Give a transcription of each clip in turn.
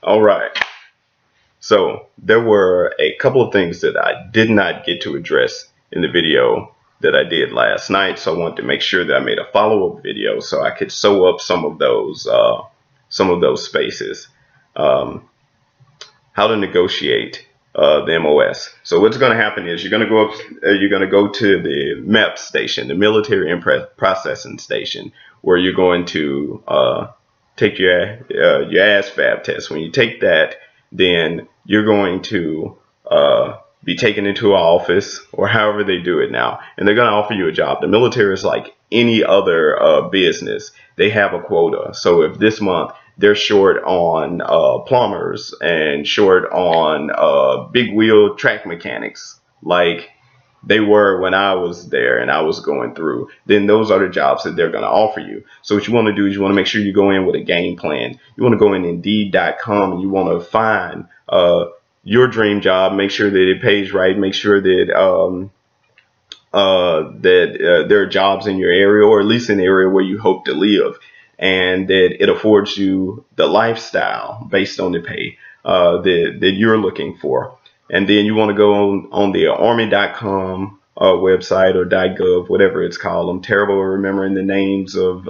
All right. So there were a couple of things that I did not get to address in the video that I did last night. So I wanted to make sure that I made a follow-up video so I could sew up some of those spaces. Um, how to negotiate the MOS. So what's going to happen is you're going to go up, you're going to go to the MEP station, the Military Processing Station, where you're going to take your ASVAB test. When you take that, then you're going to be taken into an office or however they do it now, and they're going to offer you a job. The military is like any other business. They have a quota. So if this month they're short on plumbers and short on big wheel track mechanics, like they were when I was there and I was going through, then those are the jobs that they're going to offer you. So what you want to do is you want to make sure you go in with a game plan. You want to go in Indeed.com and you want to find your dream job, make sure that it pays right, make sure that there are jobs in your area, or at least in the area where you hope to live, and that it affords you the lifestyle based on the pay that you're looking for. And then you want to go on the army.com website or .gov, whatever it's called. I'm terrible at remembering the names of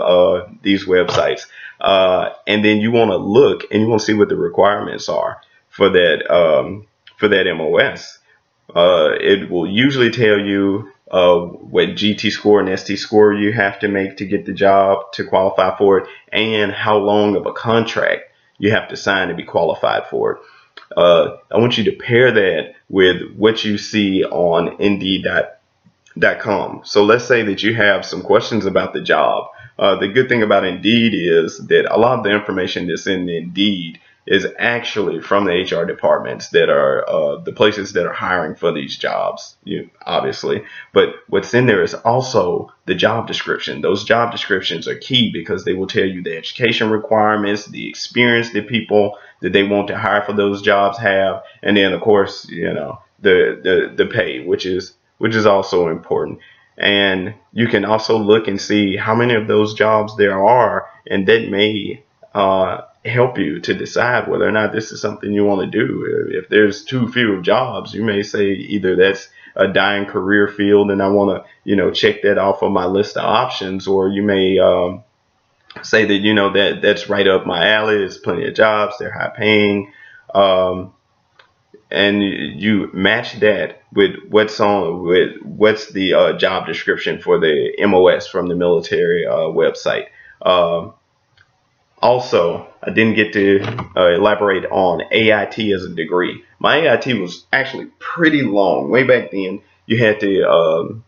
these websites. And then you want to look and you want to see what the requirements are for that MOS. It will usually tell you what GT score and ST score you have to make to get the job to qualify for it, and how long of a contract you have to sign to be qualified for it. I want you to pair that with what you see on Indeed.com. So let's say that you have some questions about the job. The good thing about Indeed is that a lot of the information that's in Indeed is actually from the HR departments that are the places that are hiring for these jobs, obviously. But what's in there is also the job description. Those job descriptions are key because they will tell you the education requirements, the experience that people that they want to hire for those jobs have, and then of course, the pay, which is also important. And you can also look and see how many of those jobs there are, and that may help you to decide whether or not this is something you want to do. If there's too few of jobs, you may say either that's a dying career field and I want to, check that off of my list of options, or you may say that, that's right up my alley. There's plenty of jobs, they're high paying. And you match that with what's the job description for the MOS from the military website. Also, I didn't get to elaborate on AIT as a degree. My AIT was actually pretty long. Way back then, you had to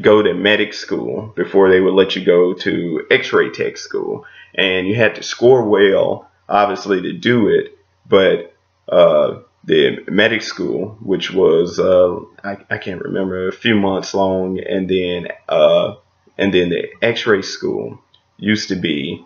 go to medic school before they would let you go to X-ray tech school, and you had to score well, obviously, to do it. But the medic school, which was I can't remember, a few months long, and then the X-ray school used to be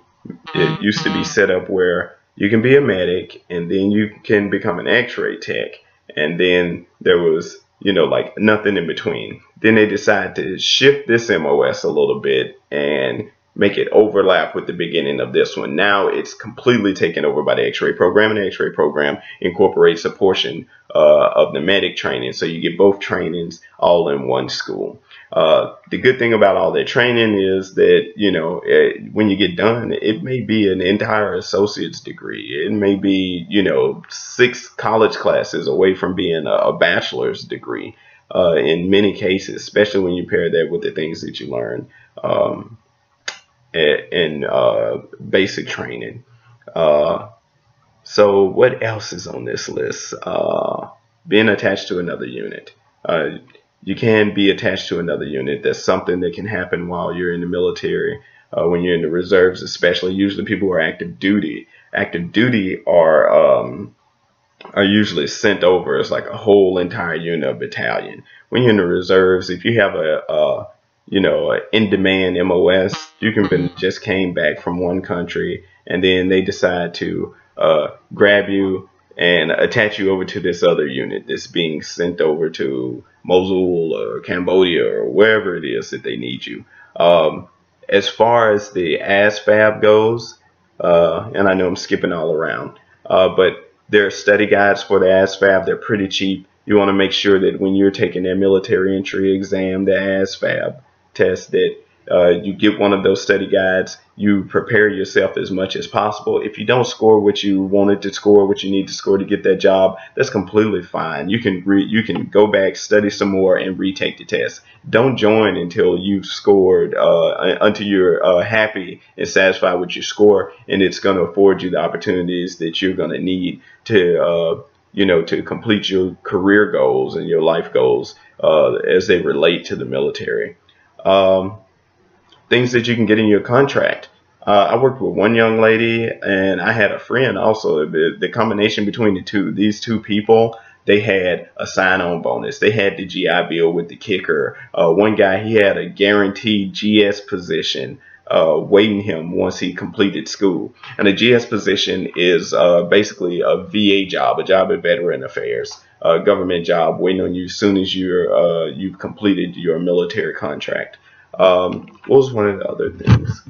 set up where you can be a medic and then you can become an X-ray tech, and then there was like nothing in between. Then they decided to shift this MOS a little bit and make it overlap with the beginning of this one. Now it's completely taken over by the X-ray program, and the X-ray program incorporates a portion of the medic training, so you get both trainings all in one school. The good thing about all that training is that when you get done, it may be an entire associate's degree. It may be 6 college classes away from being a bachelor's degree in many cases, especially when you pair that with the things that you learn in basic training. So what else is on this list? Being attached to another unit. You can be attached to another unit. That's something that can happen while you're in the military. When you're in the reserves, especially, usually people who are active duty. Active duty are usually sent over as like a whole entire unit or battalion. When you're in the reserves, if you have a in-demand MOS, you can just came back from one country and then they decide to grab you and attach you over to this other unit that's being sent over to Mosul or Cambodia or wherever it is that they need you. As far as the ASVAB goes, and I know I'm skipping all around, but There are study guides for the ASVAB. They're pretty cheap. You want to make sure that when you're taking that military entry exam, the ASVAB test, that you get one of those study guides. You prepare yourself as much as possible. If you don't score what you wanted to score, what you need to score to get that job, that's completely fine. You can go back, study some more, and retake the test. Don't join until you've scored, until you're happy and satisfied with your score, and it's going to afford you the opportunities that you're going to need to to complete your career goals and your life goals as they relate to the military. Um, Things that you can get in your contract. I worked with one young lady, and I had a friend also. The combination between these two people, they had a sign-on bonus. They had the GI Bill with the kicker. One guy, he had a guaranteed GS position waiting him once he completed school. And a GS position is basically a VA job, a job at Veteran Affairs, a government job waiting on you as soon as you've completed your military contract. What was one of the other things?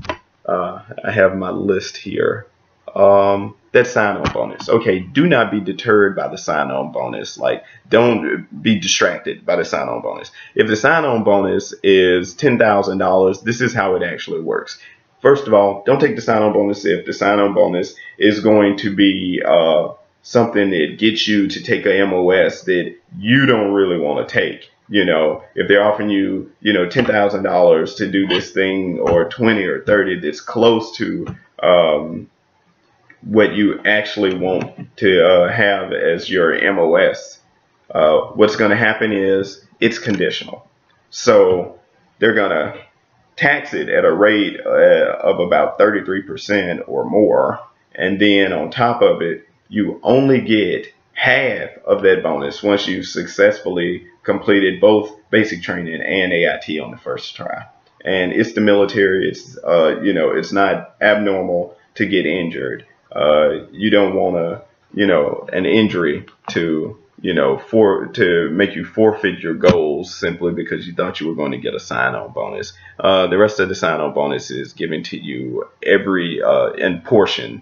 I have my list here. That sign-on bonus. Okay, do not be deterred by the sign-on bonus. Like, don't be distracted by the sign-on bonus. If the sign-on bonus is $10,000, this is how it actually works. First of all, don't take the sign-on bonus if the sign-on bonus is going to be something that gets you to take a MOS that you don't really want to take. If they're offering you, $10,000 to do this thing, or 20 or 30 that's close to what you actually want to have as your MOS, what's going to happen is it's conditional. So they're going to tax it at a rate of about 33% or more. And then on top of it, you only get half of that bonus once you've successfully completed both basic training and AIT on the first try. And it's the military. It's it's not abnormal to get injured. You don't want an injury to to make you forfeit your goals simply because you thought you were going to get a sign-on bonus. The rest of the sign-on bonus is given to you every in portion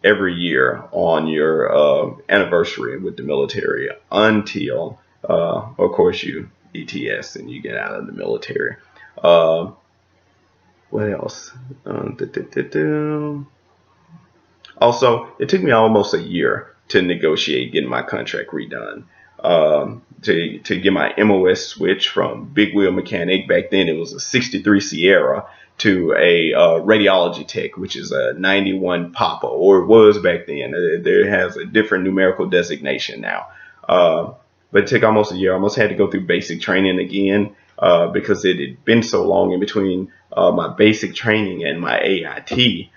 every year on your anniversary with the military until, of course, you ETS and you get out of the military. What else? Also, it took me almost a year to negotiate getting my contract redone. To get my MOS switch from big wheel mechanic, back then it was a 63 Sierra, to a radiology tech, which is a 91 Papa, or it was back then. There has a different numerical designation now. But it took almost a year. I almost had to go through basic training again because it had been so long in between my basic training and my AIT.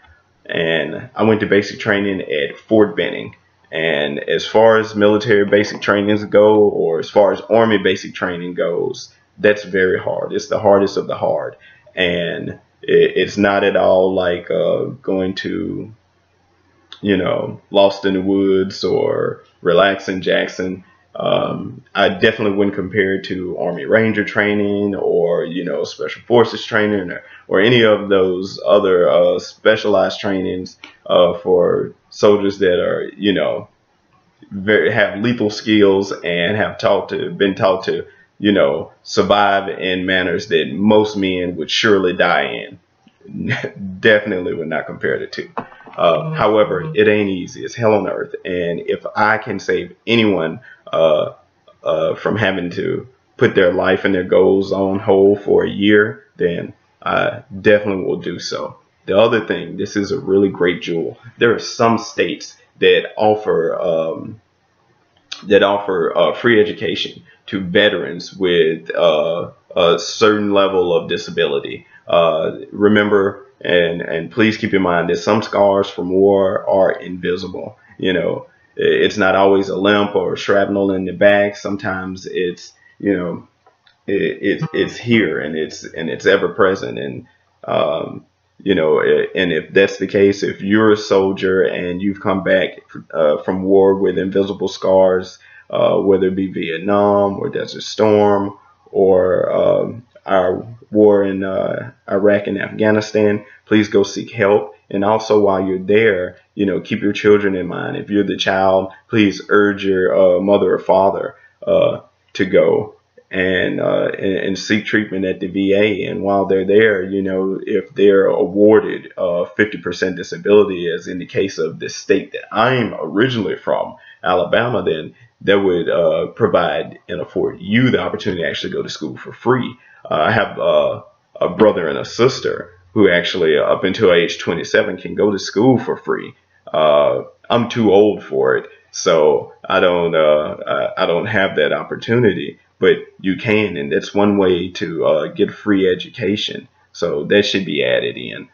And I went to basic training at Fort Benning. And as far as military basic trainings go, or as far as Army basic training goes, that's very hard. It's the hardest of the hard. And it's not at all like going to, Lost in the Woods or Relaxing Jackson. I definitely wouldn't compare it to Army Ranger training or, Special Forces training or any of those other specialized trainings for soldiers that are, have lethal skills and have been taught to, survive in manners that most men would surely die in. Definitely would not compare the two. However, it ain't easy. It's hell on earth. And if I can save anyone from having to put their life and their goals on hold for a year, then I definitely will do so. The other thing, this is a really great jewel. There are some states that offer free education to veterans with a certain level of disability. Remember, and please keep in mind that some scars from war are invisible. It's not always a limp or shrapnel in the back. Sometimes it's it's here and it's ever present. And and if that's the case, if you're a soldier and you've come back from war with invisible scars, whether it be Vietnam or Desert Storm or our war in Iraq and Afghanistan, please go seek help And also while you're there, keep your children in mind. If you're the child, please urge your mother or father to go and seek treatment at the VA. And while they're there, if they're awarded 50% disability, as in the case of the state that I'm originally from, Alabama, then that would provide and afford you the opportunity to actually go to school for free. I have a brother and a sister who actually, up until age 27, can go to school for free. I'm too old for it, so I don't have that opportunity. But you can, and that's one way to get free education. So that should be added in.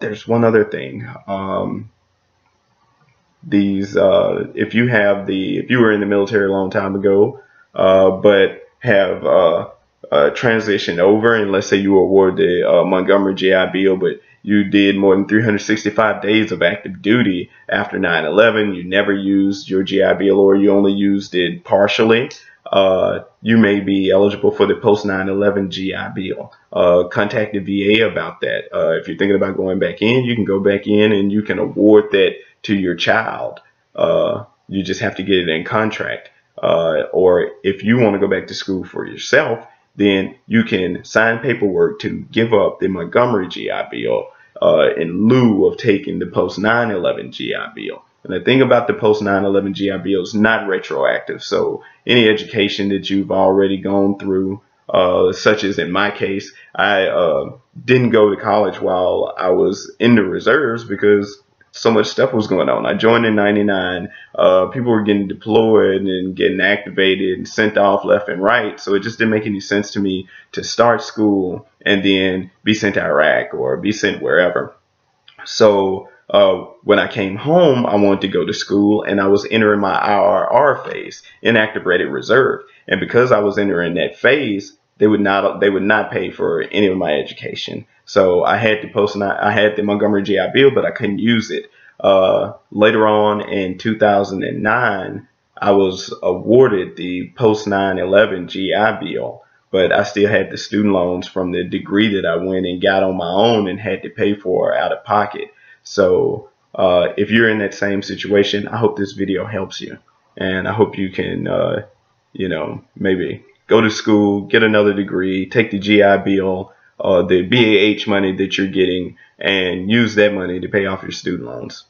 There's one other thing. If you were in the military a long time ago, but have transitioned over, and let's say you were awarded the Montgomery GI Bill, but you did more than 365 days of active duty after 9/11, you never used your GI Bill, or you only used it partially, you may be eligible for the post 9/11 GI Bill. Contact the VA about that. If you're thinking about going back in, you can go back in and you can award that to your child. You just have to get it in contract. Or if you want to go back to school for yourself, then you can sign paperwork to give up the Montgomery GI Bill in lieu of taking the post 9/11 GI Bill. And the thing about the post 9/11 GI Bill is not retroactive. So any education that you've already gone through, such as in my case, I didn't go to college while I was in the reserves because so much stuff was going on. I joined in '99. People were getting deployed and getting activated and sent off left and right. So it just didn't make any sense to me to start school and then be sent to Iraq or be sent wherever. So when I came home, I wanted to go to school, and I was entering my IRR phase, inactive rated reserve. And because I was entering that phase, they would not pay for any of my education. So I had the Montgomery GI Bill, but I couldn't use it. Later on in 2009, I was awarded the post 9/11 GI Bill, but I still had the student loans from the degree that I went and got on my own and had to pay for out of pocket. So if you're in that same situation, I hope this video helps you, and I hope you can, maybe go to school, get another degree, take the GI Bill, the BAH money that you're getting, and use that money to pay off your student loans.